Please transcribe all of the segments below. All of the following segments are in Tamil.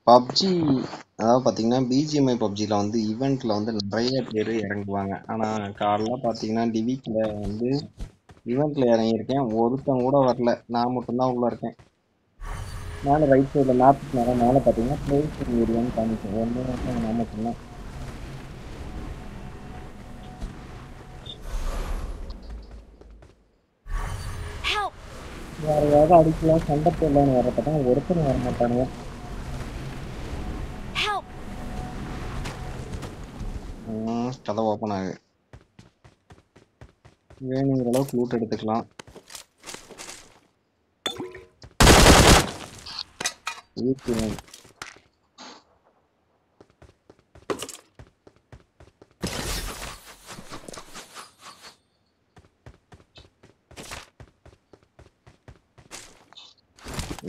பப்ஜி அதாவது பார்த்தீங்கன்னா பிஜிஎம்ஐ பப்ஜியில் வந்து ஈவெண்ட்டில் வந்து நிறைய பேர் இறங்குவாங்க. ஆனால் காலைல பார்த்தீங்கன்னா டிவிக்கில் வந்து ஈவெண்ட்டில் இறங்கியிருக்கேன், ஒருத்தன் கூட வரல. நான் மட்டும்தான் உள்ளே இருக்கேன். மேலே ரைட் சைடில் மேப்புக்கு மேலே பார்த்தீங்கன்னா ப்ளேசிங் ஏரியான்னு காமிக்கும். ஒன்று நான் மட்டும்தான். வேற ஏதாவது அடிக்கலாம் சண்டை போடலான்னு வரப்பதான் ஒருத்தரும் வர மாட்டானுங்க. கதை ஓப்பன் ஆகுது. வேணுங்கிற அளவுக்கு லூட் எடுத்துக்கலாம்.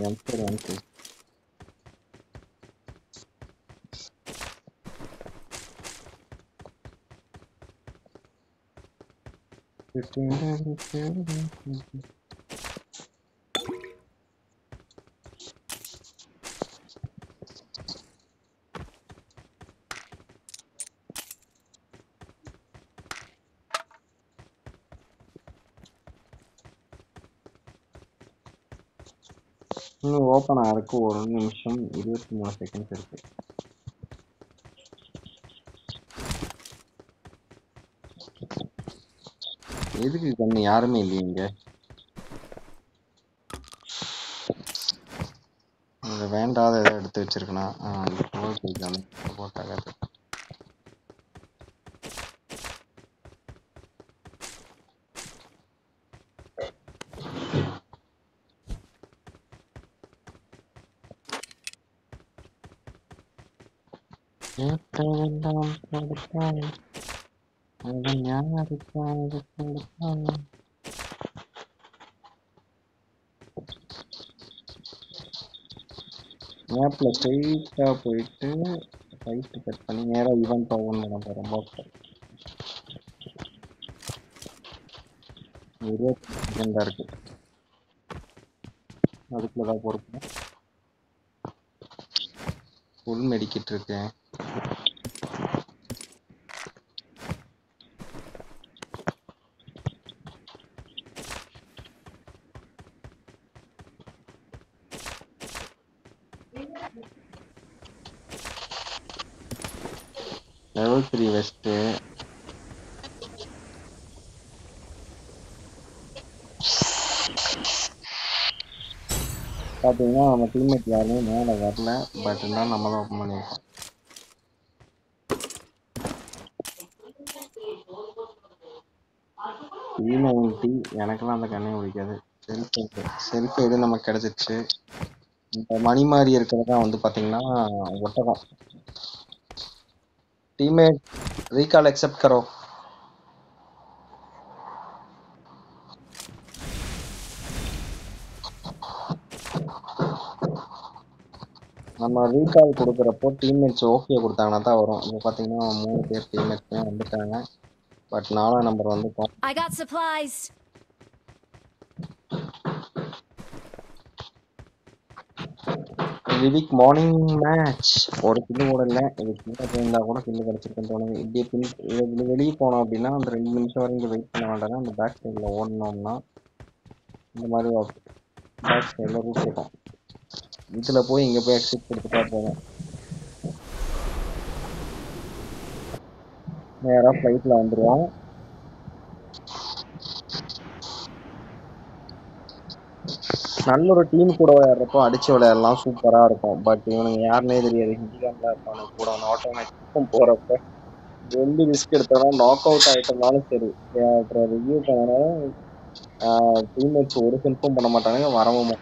M4 இன்னும் ஓப்பன் ஆகிறதுக்கு 1 நிமிஷம் 23 செகண்ட்ஸ் இருக்கு. எதுக்கு கண்ணு யாருமே இல்லையே இங்க? வேண்டாத ஏதாவது எடுத்து வச்சிருக்கணும். போட்டாக மேப்ல ஸ்ட்ரெயிட்டா போயிட்டு ரைட் கட் பண்ணி நேரா ஈவென்ட் ஆகும். நம்ம ரொம்ப 20 செகண்ட் தான் இருக்கு. அதுக்குள்ளதான் பொறுப்பு. ஃபுல் மெடிக்கிட்டு இருக்கேன். Level 3 west. பார்த்தீங்கன்னா நம்ம டீம்மேட் யாருமே மேலே வரல. பட் இருந்தாலும் நம்ம தான் ஓப்பன் பண்ணியிருக்கோம். P90 எனக்கெல்லாம் அந்த கண்ணே பிடிக்காது. செல்ஃப் எது நமக்கு கிடைச்சிச்சு. இந்த மணி மாதிரி இருக்கிறதா வந்து பார்த்தீங்கன்னா ஒட்டகம். टीममेट रिकॉल एक्सेप्ट करो. நம்ம ரீகால் கொடுக்குறப்போ டீம்மேட்ஸ் ஓகே கொடுத்தாங்கன்னா தான் வரும். இப்போ பார்த்தீங்கன்னா 3 பேர் டீம்மேட்ஸுமே வந்துட்டாங்க. பட் 4ஆம் நம்பர் வந்து I got supplies. ரிவிக் மார்னிங் மேட்ச். ஒரு கில்லு கூட இல்லை. இது கீழே போயிருந்தா கூட கில்லு கிடச்சிருக்குன்னு தோணுது. இப்படியே பின் வெளியே போனோம் அப்படின்னா அந்த 2 நிமிஷம் வரைக்கும் வெயிட் பண்ண வேண்டாம். அந்த பேக் சைடில் ஓடணும்னா இந்த மாதிரி பேக் சைடில் ரூட் இருக்கும். இதில் போய் இங்கே போய் எக்ஸிட் கொடுத்துட்டா போதும். நேராக ஃப்ளைட்டில் வந்துடுவோம். நல்ல ஒரு டீம் கூட விளையாடுறப்போ அடிச்சு விளையாடலாம், சூப்பரா இருக்கும். பட் இவனுங்க யாருன்னே தெரியாது. ஹிந்திகான்ல இருப்பானு கூட ஆட்டோமேட்டிக்கும் போறப்ப எந்த ரிஸ்க் எடுத்தாலும் நாக் அவுட் ஆயிட்டனாலும் சரி, ரிவ்யூ பண்ணாலும் டீம்மேட்ஸ் ஒரு ஹெல்ப்பும் பண்ண மாட்டானுங்க, வரவும்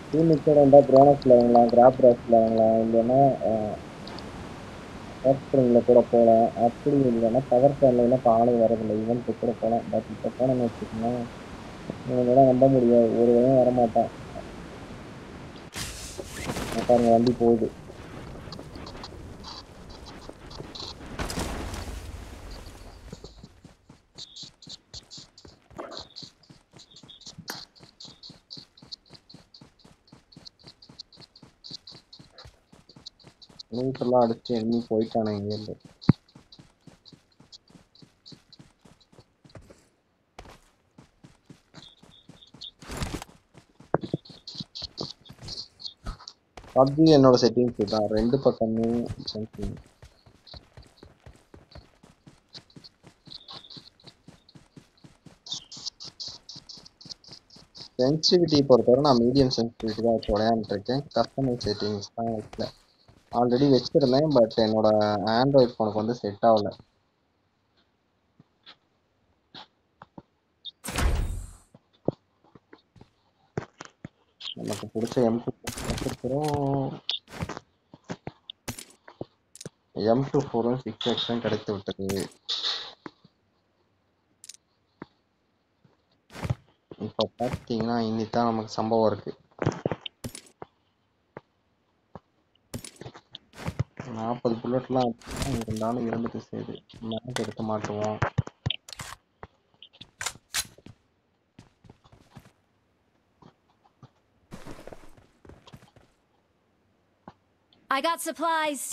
டீம்மேட்ஸோட இருந்தா ப்ரோனஸ் விளையாடலாம், கிராப் ராஸ் விளையாடலாம், இல்லைன்னா கூட போகலாம். அப்படி இல்லைன்னா பவர் பேன்ல காலை வரதில்லை, ஈவென்ட் கூட போகலாம். பட் இப்போ போனோம்னு வச்சுக்கோங்களேன், இவங்களாம் நம்ப முடியாது, ஒரு வரையும் வரமாட்டான். பாருங்க வண்டி போகுது. நியூட்ரலா அடிச்சு எண்ணி போயிட்டானு இங்க இருந்து. பப்ஜி என்னோட செட்டிங்ஸ் தான், 2 பக்கமே சென்சிட்டிவிட்டி பொறுத்தவரை நான் மீடியம் சென்சிட்டிவிட்டி தான் வச்சு விளையாண்டுருக்கேன். கஸ்டமைஸ் செட்டிங்ஸ் தான் வைக்கல. ஆல்ரெடி வச்சிருந்தேன், பட் என்னோட ஆண்ட்ராய்ட் ஃபோனுக்கு வந்து செட் ஆகல. நமக்கு பிடிச்ச M24 6X கிடைத்து விட்டது. இப்போ பார்த்தீங்கன்னா இன்னிதான் நமக்கு சம்பவம் இருக்கு. 40 புல்லட்லாம் இருந்தாலும் 2 திசைது மேட்ச் எடுக்க மாட்டுவோம். I got supplies.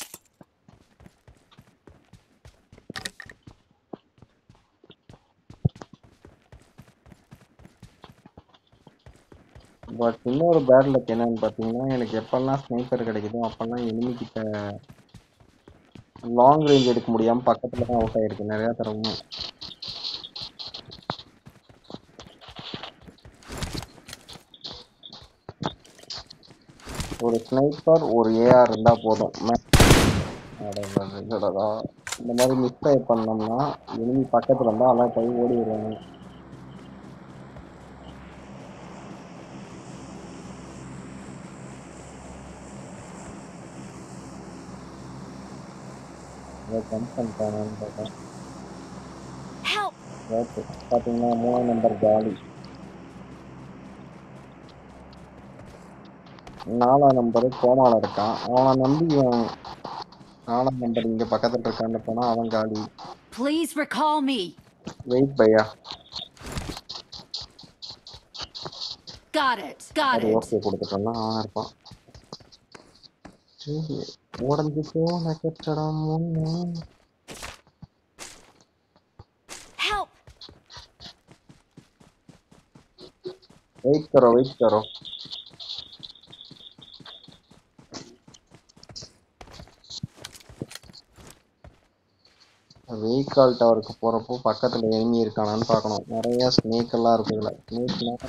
பட் இன்னொரு பேட் லக் என்னன்னு பார்த்தீங்கன்னா, எனக்கு எப்பெல்லாம் ஸ்னைப்பர் கிடைக்குதோ அப்பெல்லாம் எனிமி கிட்ட லாங் ரேஞ்ச் எடுக்க முடியாம பக்கத்துல தான் அவுட் ஆயிருக்கு நிறைய தடவை. ஒரு ஸ்னைப்பர் ஒரு ஏஆர் இருந்தா போதும். இந்த மாதிரி மிஸ் ஃபயர் பண்ணோம்னா எனிமி பக்கத்துல இருந்தா அலர்ட் ஆகி ஓடி வருவாங்க. பாத்தீங்கன்னா 3 நம்பர் காலி, 4 நம்பரு கோமால இருக்கான். அவனை நம்பி 4 நம்பர் இங்க பக்கத்துல இருக்கான்னு போனா அவன் காலி. Please recall me. வெயிட் பையா. Got it. ஓகே கொடுத்துட்டோம்னா அவன் இருப்பான். உடஞ்சு போன கட்டடம் ஒண்ணு. வெயிட் करो. வெஹிக்கால் டவருக்கு போறப்போ பக்கத்துல எனிமி இருக்கானான்னு பார்க்கணும். நிறைய ஸ்னேக் எல்லாம் இருக்குதுல. ஸ்னேக்லாம்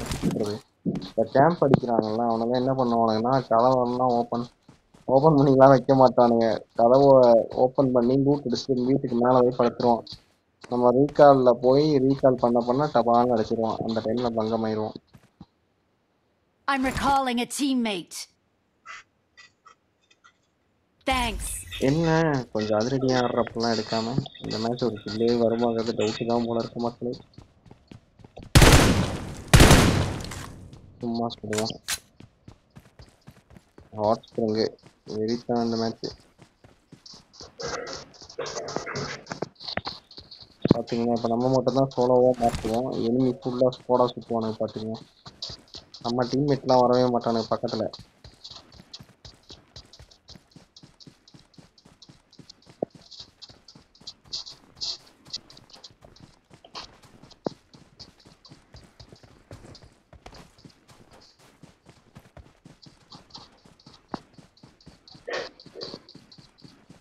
இப்போ கேம்ப் அடிக்கிறாங்கல்ல, அவனுங்க என்ன பண்ணுவானுங்கன்னா கதவெல்லாம் ஓப்பன் பண்ணிலாம் வைக்க மாட்டானுங்க. கதவை ஓப்பன் பண்ணி லூட் அடிச்சுட்டு வீட்டுக்கு மேலே போய் படுத்துருவான். நம்ம ரீகாலில் போய் ரீகால் பண்ண டபான்னு அடிச்சிருவான். அந்த டைம்ல பங்கமாயிருவோம். I'm recalling a teammate. Thanks. என்ன கொஞ்சம் அதிரடியா ஆடுறப்பெல்லாம் எடுக்காம இந்த மேட்ச் ஒரு கில்லே வருமாங்கிறது டவுட் தான் போல இருக்க மக்களே. சும்மா சொல்லுவோம். ஹாட் ஸ்ப்ரிங்கு வெறித்தான் இந்த மேட்ச். பார்த்தீங்கன்னா இப்போ நம்ம மட்டும் தான் சோலோவாக மாற்றுவோம். எனிமி ஃபுல்லாக ஸ்குவாடாக சுற்றுவானுங்க. பார்த்தீங்கன்னா நம்ம டீம்மேட்லாம் வரவே மாட்டானுங்க பக்கத்தில்.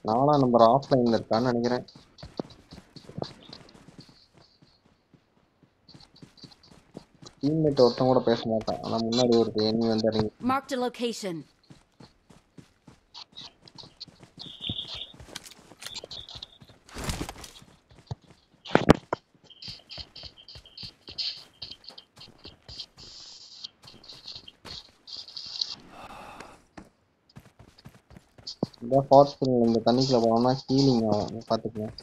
நாலாம் நம்பர் ஆஃப்லைனில் இருக்கான்னு நினைக்கிறேன். டீம்மேட் ஒருத்தன் கூட பேச மாட்டான். ஆனால் முன்னாடி ஒரு எனிமி வந்து இறங்கி. Marked a location. இந்த ஹாட் ஸ்ப்ரிங் இந்த தண்ணிக்குள்ள போனோம்னா ஹீலிங் ஆகும். பார்த்துக்கலாம்.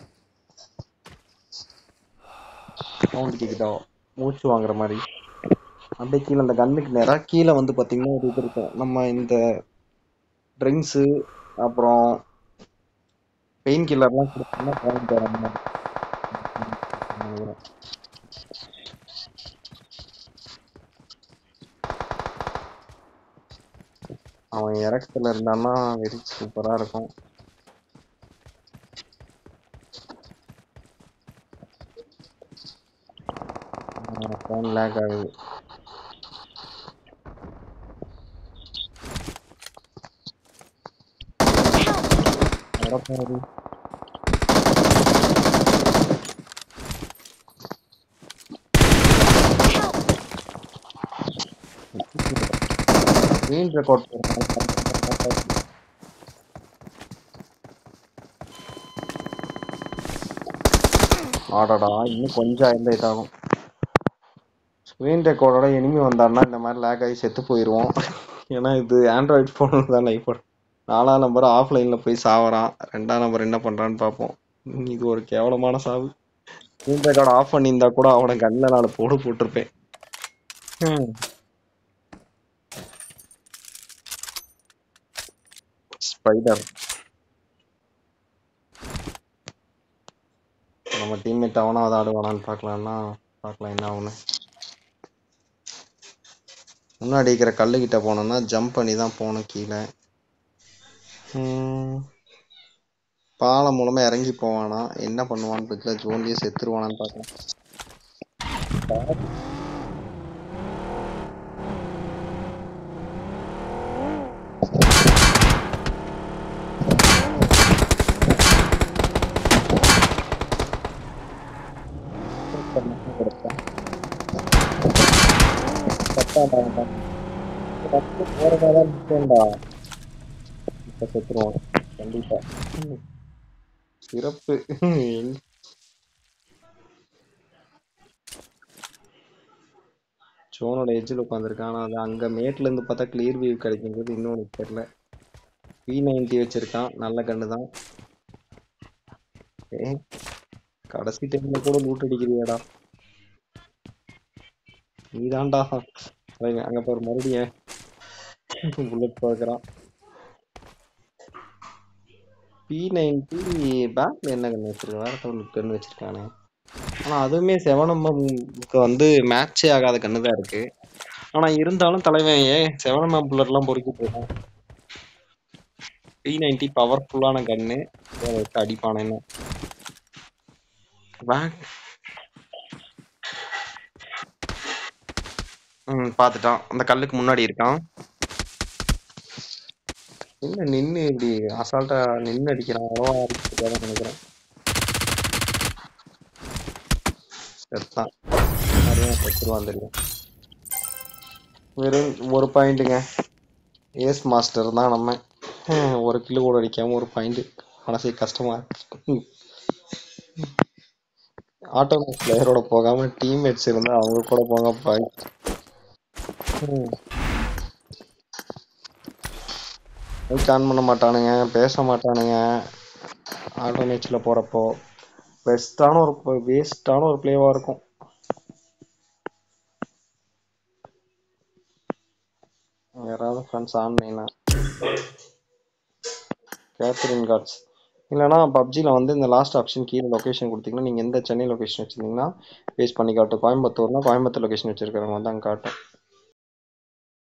சவுண்ட் கேட்குதா? மூச்சு வாங்குற மாதிரி. அப்படியே கீழே அந்த கண்ணுக்கு நேராக கீழே வந்து பார்த்தீங்கன்னா ஒரு இது இருக்கும். நம்ம இந்த ட்ரிங்க்ஸு அப்புறம் பெயின் கில்லர்லாம் கொடுத்தோம்னா பாயிண்ட் வர மாதிரி. அவன் இறக்கத்துல இருந்தான்னா வெரி சூப்பராக இருக்கும். ஃபோன் லேக் ஆகுது. அடப்பாவி. ஸ்க்ரீன் ரெக்கார்ட் ஆடாடா இன்னும் கொஞ்சம் இருந்தா இதாகும். ஸ்க்ரீன் ரெக்கார்டோட எனிமி வந்தாருன்னா இந்த மாதிரி லேக் ஆகி செத்து போயிடுவோம். ஏன்னா இது ஆண்ட்ராய்டு ஃபோனு தான் இப்போ 4ஆம் நம்பர் ஆஃப்லைனில் போய் சாவறான். 2ஆம் நம்பர் என்ன பண்ணுறான்னு பார்ப்போம். இது ஒரு கேவலமான சாவு. ஸ்க்ரீன் ரெக்கார்டு ஆஃப் பண்ணியிருந்தா கூட அவனை கண்ணில் 4 போடு போட்டிருப்பேன். ஸ்பைடர் நம்ம டீம்மேட் அவனா அதை ஆடுவானான்னு பார்க்கலான்னா பார்க்கலாம் என்ன ஆகுன்னு. முன்னாடி இருக்கிற கல்லுக்கிட்ட போனோம்னா ஜம்ப் பண்ணி தான் போகணும் கீழே. பாலம் மூலமா இறங்கி போவானா என்ன பண்ணுவான்னு தெரியல. ஜோன்லயே செத்துருவானான்னு பார்க்கலாம். செத்துருவான் கண்டிப்பா. சிறப்பு. ஜோனோட எட்ஜில் உட்காந்துருக்கான். ஆனால் அது அங்கே மேட்ல இருந்து பார்த்தா கிளியர் வியூ கிடைக்கும்போது இன்னொன்று தெரியல. P90 வச்சிருக்கான். நல்ல கண்ணு தான். கடைசி டைம்ல கூட லூட் அடிக்கிறியாடா நீதான்டா. அங்க பாரு மறுபடியும் புல்லட் பார்க்குறான். P90 பேக்ல என்ன கண்ணு வச்சிருக்கான்? வேற ஒரு கண்ணு வச்சிருக்கானே. ஆனா அதுவுமே 7mm வந்து மேட்சே ஆகாத கண்ணு தான் இருக்கு. ஆனா இருந்தாலும் தலைவன் ஏன் 7mm புல்லட்லாம் பொறுக்கி போயிட்டான். P90 பவர்ஃபுல்லான கண்ணு வச்சு அடிப்பான என்ன பாத்துட்டான். அந்த கல்லுக்கு முன்னாடி இருக்கான். என்ன நின்னு இப்படி அசால்ட்டா நின்னு அடிக்கிறான். அவ்வளவா அடிக்கிறதா நினைக்கிறேன். செத்தான். நிறைய செத்துருவான் தெரியும். வெறும் ஒரு பாயிண்ட்டுங்க. ஏஸ் மாஸ்டர் தான் நம்ம. ஒரு கிலோ கூட அடிக்காம ஒரு பாயிண்ட். மனசே கஷ்டமா இருக்கு. ஆட்டோமேட் பிளேயரோட போகாம டீம்மேட்ஸ் இருந்தா அவங்க கூட போங்க பாயிண்ட். மைக் ஆன் பண்ண மாட்டானுங்க, பேச மாட்டானுங்க. ஆட்டோமேட்ஸ்ல போறப்போ வேஸ்டான ஒரு பிளேவா இருக்கும். யாராவது ஃப்ரெண்ட்ஸ் ஆன்லைனா கேத்தரின் கார்ட்ஸ் இல்லைனா பப்ஜியில் வந்து இந்த லாஸ்ட் ஆப்ஷன் கீழே லொக்கேஷன் கொடுத்தீங்கன்னா நீங்கள் எந்த சென்னை லொக்கேஷன் வச்சுருந்தீங்கன்னா பேஸ் பண்ணி காட்டும். கோயம்புத்தூர்னா கோயம்புத்தூர் லொக்கேஷன் வச்சுருக்கிறவங்க வந்து அங்கே காட்டும்.